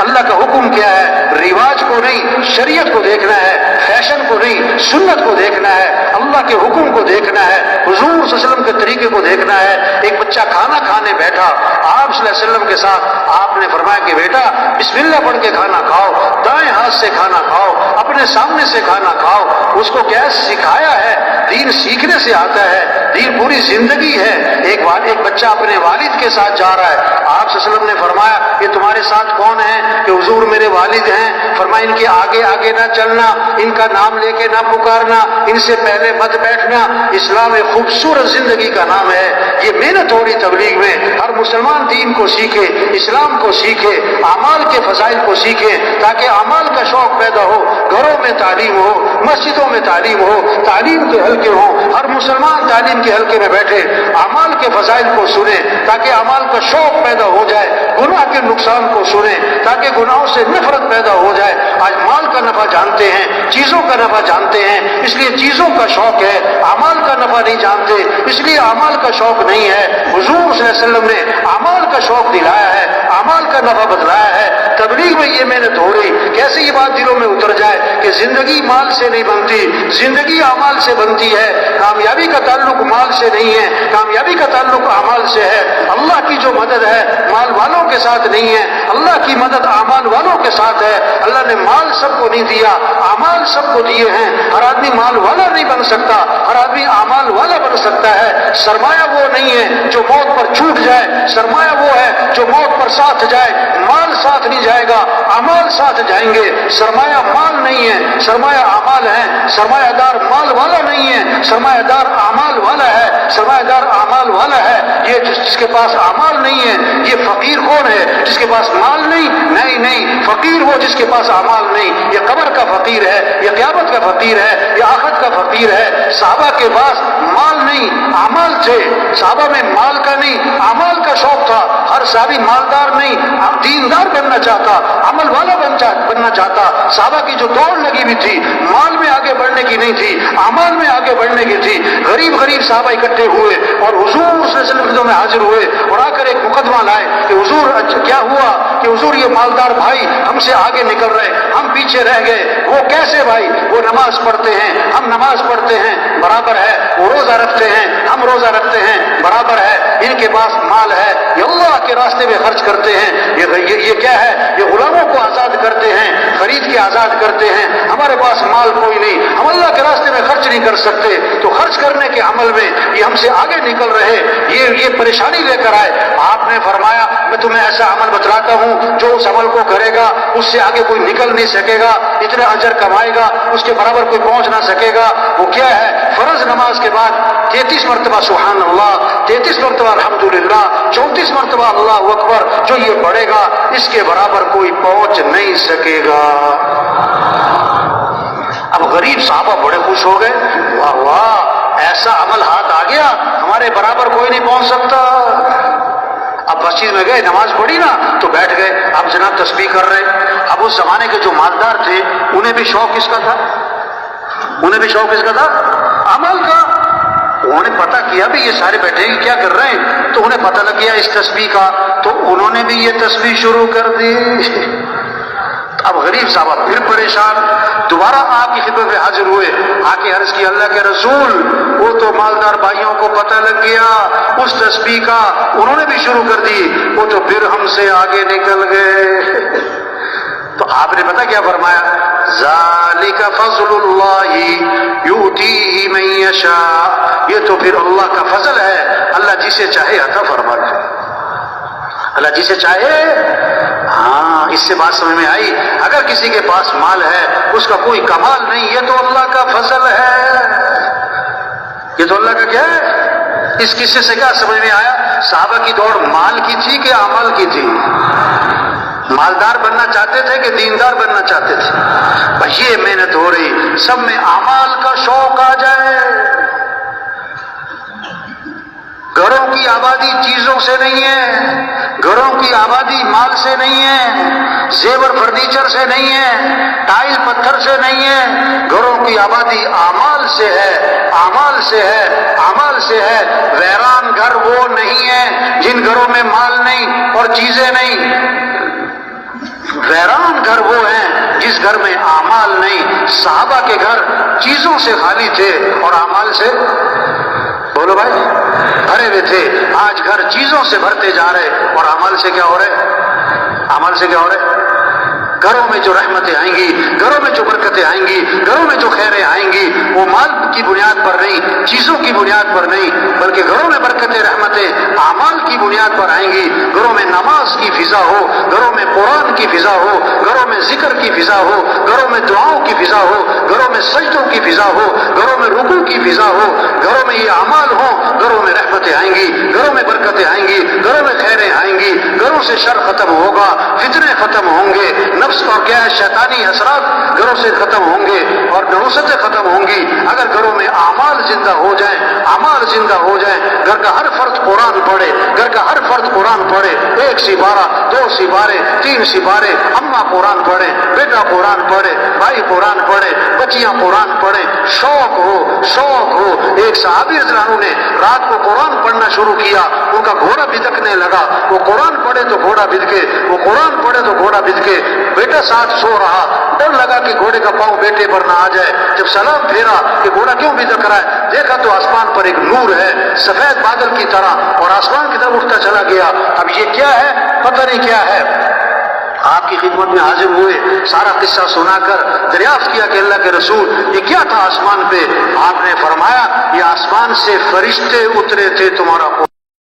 اللہ کا حکم کیا ہے؟ رواج کو نہیں، شریعت کو دیکھنا ہے، فیشن کو نہیں، سنت کو دیکھنا ہے، اللہ کے حکم کو دیکھنا ہے، حضور صلی اللہ علیہ وسلم کے طریقے کو دیکھنا ہے۔ ایک بچہ کھانا کھانے بیٹھا، آپ صلی اللہ علیہ وسلم کے ساتھ، آپ نے فرمایا کہ بیٹا بسم اللہ پڑھ کے کھانا کھاؤ، دائیں ہاتھ سے کھانا کھاؤ، اپنے سامنے سے کھانا کھاؤ۔ اس کو کیا سکھایا ہے؟ دین سیکھنے سے آتا ہے، دین پوری زندگی ہے۔ ایک بچہ اپنے والد کے ساتھ جا رہا ہے، آپ صلی اللہ علیہ وسلم نے فرمایا یہ تمہارے ساتھ کون ہے؟ کہ حضور میرے والد ہیں۔ فرمایا ان کے آگے آگے نہ چلنا، ان کا نام لے کے نہ پکارنا، ان سے پہلے مت بیٹھنا۔ اسلام ایک خوبصورت زندگی کا نام ہے۔ یہ محنت ہو رہی تبلیغ میں، ہر مسلمان دین کو سیکھے، اسلام کو سیکھے، اعمال کے فضائل کو سیکھے، تاکہ اعمال کا شوق پیدا ہو، گھروں میں تعلیم ہو، مسجدوں میں تعلیم ہو، تعلیم کے حلقے ہوں، ہر مسلمان تعلیم کے حلقے میں بیٹھے، اعمال کے فضائل کو سنے تاکہ اعمال کا شوق پیدا ہو جائے، گناہ کے نقصان کو سنے تاکہ گناہوں سے نفرت پیدا ہو جائے۔ آج مال کا نفع جانتے ہیں، چیزوں کا نفع جانتے ہیں، اس لیے چیزوں کا شوق ہے، اعمال کا نفع نہیں جانتے اس لیے اعمال کا شوق نہیں ہے۔ حضور صلی اللہ علیہ وسلم نے اعمال کا شوق دلایا ہے، اعمال کا نفع بتلایا ہے۔ تبلیغ میں یہ محنت ہو رہی، کیسے یہ بات دلوں میں اتر جائے کہ زندگی مال سے نہیں بنتی، زندگی اعمال سے بنتی ہے۔ کامیابی کا تعلق مال سے نہیں ہے، کامیابی کا تعلق اعمال سے ہے۔ اللہ کی جو مدد ہے مال والوں کے ساتھ نہیں ہے، اللہ کی مدد اعمال والوں کے ساتھ ہے۔ اللہ نے مال سب کو نہیں دیا، اعمال سب کو دیے ہیں۔ ہر آدمی مال والا نہیں بن سکتا، ہر آدمی اعمال والا بن سکتا ہے۔ سرمایہ وہ نہیں ہے جو موت پر چھوٹ جائے، سرمایہ وہ ہے جو موت پر ساتھ جائے۔ مال ساتھ نہیں جائے گا، اعمال ساتھ جائیں گے۔ سرمایہ مال نہیں ہے، سرمایہ اعمال ہے۔ سرمایہ دار مال والا نہیں ہے، سرمایہ دار اعمال والا ہے۔ سرمایہ دار اعمال والا ہے یہ جس کے پاس اعمال نہیں ہے۔ یہ فقیر کون ہے؟ جس کے پاس مال نہیں؟ نہیں، فقیر وہ جس کے پاس اعمال نہیں۔ یہ قبر کا فقیر ہے، یہ قیامت کا فقیر ہے، یہ آخرت کا فقیر ہے۔ صحابہ کے پاس مال نہیں، اعمال تھے۔ صحابہ میں مال کا نہیں، اعمال کا شوق تھا۔ ہر صحابی مالدار نہیں، دیندار بننا چاہتا، عمل والا بننا چاہتا۔ صحابہ کی جو دوڑ لگی ہوئی تھی مال میں آگے بڑھنے کی نہیں تھی، اعمال میں آگے بڑھنے کی تھی۔ غریب صحابہ اکٹھے ہوئے اور حضور صلی اللہ علیہ وسلم میں حاضر ہوئے اور آ کر ایک مقدمہ لائے کہ حضور کیا ہوا؟ کہ حضور یہ مالدار بھائی ہم سے آگے نکل رہے، ہم پیچھے رہ گئے۔ وہ کیسے بھائی؟ وہ نماز پڑھتے ہیں، ہم نماز پڑھتے ہیں، برابر ہے۔ وہ روزہ رکھتے ہیں، ہم روزہ رکھتے ہیں، برابر ہے۔ ان کے پاس مال ہے، یہ اللہ کے راستے میں خرچ کرتے ہیں۔ یہ کیا ہے؟ یہ غلاموں کو آزاد کرتے ہیں، خرید کے آزاد کرتے ہیں۔ ہمارے پاس مال کوئی نہیں، ہم اللہ کے راستے میں خرچ نہیں کر سکتے۔ تو خرچ کرنے کے عمل میں یہ ہم سے آگے نکل رہے، یہ پریشانی لے کر آئے۔ آپ نے فرمایا میں تمہیں ایسا عمل بتلاتا ہوں جو اس عمل کو کرے گا اس سے آگے کوئی نکل نہیں سکے گا، اتنا اجر کمائے گا اس کے برابر کوئی پہنچ نہ سکے گا۔ وہ کیا ہے؟ فرض نماز کے بعد 33 مرتبہ سبحان اللہ، 33 مرتبہ الحمدللہ، 34 مرتبہ اللہ اکبر، جو یہ پڑھے گا اس کے برابر کوئی پہنچ نہیں سکے گا۔ اب غریب صحابہ بڑے خوش ہو گئے، واہ واہ ایسا عمل ہاتھ آ گیا، ہمارے برابر کوئی نہیں پہنچ سکتا۔ اب مسجد میں گئے، نماز پڑھی نا تو بیٹھ گئے، اب جناب تسبیح کر رہے۔ اب اس زمانے کے جو مالدار تھے انہیں بھی شوق کس کا تھا؟ انہیں بھی شوق کس کا تھا؟ عمل کا۔ انہوں نے پتہ کیا بھی یہ سارے بیٹھے ہیں کیا کر رہے ہیں، تو انہیں پتہ لگ گیا اس تسبیح کا، تو انہوں نے بھی یہ تسبیح شروع کر دی۔ اب غریب صاحب پھر پریشان، دوبارہ آپ کی خدمت میں حاضر ہوئے، آ کے عرض کی اللہ کے رسول وہ تو مالدار بھائیوں کو پتہ لگ گیا اس تسبیح کا، انہوں نے بھی شروع کر دی، وہ تو پھر ہم سے آگے نکل گئے۔ تو آپ نے پتہ کیا فرمایا؟ ذالک فضل اللہ یؤتیہ من یشاء، یہ تو پھر اللہ کا فضل ہے، اللہ جسے چاہے عطا فرماتا ہے، اللہ جسے چاہے۔ ہاں اس سے بات سمجھ میں آئی؟ اگر کسی کے پاس مال ہے اس کا کوئی کمال نہیں، یہ تو اللہ کا فضل ہے، یہ تو اللہ کا کیا ہے۔ اس قصے سے کیا سمجھ میں آیا؟ صحابہ کی دوڑ مال کی تھی کہ عمل کی تھی؟ مالدار بننا چاہتے تھے کہ دیندار بننا چاہتے تھے؟ بس یہ محنت ہو رہی، سب میں اعمال کا شوق آ جائے۔ گھروں کی آبادی چیزوں سے نہیں ہے، گھروں کی آبادی مال سے نہیں ہے، زیور فرنیچر سے نہیں ہے، ٹائل پتھر سے نہیں ہے، گھروں کی آبادی اعمال سے ہے، اعمال سے ہے، اعمال سے ہے۔ ویران گھر وہ نہیں ہے جن گھروں میں مال نہیں اور چیزیں نہیں، ویران گھر وہ ہیں جس گھر میں اعمال نہیں۔ صحابہ کے گھر چیزوں سے خالی تھے اور اعمال سے، بولو بھائی، بھرے ہوئے تھے۔ آج گھر چیزوں سے بھرتے جا رہے اور اعمال سے کیا ہو رہے؟ اعمال سے کیا ہو رہے؟ گھروں میں جو رحمتیں آئیں گی، گھروں میں جو برکتیں آئیں گی، گھروں میں جو خیریں آئیں گی، وہ مال کی بنیاد پر نہیں، چیزوں کی بنیاد پر نہیں، بلکہ گھروں میں برکتیں، رحمتیں اعمال کی بنیاد پر آئیں گی۔ گھروں میں نماز کی فضا ہو، گھروں میں قرآن کی فضا ہو، گھروں میں ذکر کی فضا ہو، گھروں میں دعاؤں کی فضا ہو، گھروں میں سجدوں کی فضا ہو، گھروں میں رکوع کی فضا ہو، گھروں میں یہ اعمال ہوں، گھروں میں رحمتیں آئیں گی، گھروں میں برکتیں آئیں گی، گھروں میں خیریں آئیں گی، گھروں سے شر ختم ہوگا، فتنے ختم ہوں گے، نفس اور کیا ہے شیطانی حسرات گھروں سے ختم ہوں گے اور نحوستیں ختم ہوں گی۔ اگر گھروں میں اعمال زندہ ہو جائیں، اعمال زندہ ہو جائیں، گھر کا ہر فرد قرآن پڑھے، گھر کا ہر فرد قرآن پڑھے، 1 سپارہ 2 سپارے 3 سپارے، اماں قرآن پڑھے، بیٹا قرآن پڑھے، بھائی قرآن پڑھے، بچیاں قرآن پڑھیں، شوق ہو۔ ایک صحابی رضی اللہ عنہ نے رات کو قرآن پڑھنا شروع کیا، ان کا گھوڑا بھدکنے لگا، وہ قرآن پڑھے تو گھوڑا بھدکے، وہ قرآن پڑھے تو گھوڑا بھدکے۔ بیٹا ساتھ سو رہا، ڈر لگا کہ گھوڑے کا پاؤں بیٹے پر نہ آ جائے۔ جب سلام پھیرا کہ گھوڑا کیوں بھدک رہا ہے، دیکھا تو آسمان پر ایک نور ہے سفید بادل کی طرح اور آسمان کی طرف اٹھتا چلا گیا۔ اب یہ کیا ہے؟ پتہ نہیں کیا ہے۔ آپ کی خدمت میں حاضر ہوئے، سارا قصہ سنا کر دریافت کیا کہ اللہ کے رسول یہ کیا تھا آسمان پہ؟ آپ نے فرمایا یہ آسمان سے فرشتے اترے تھے تمہارا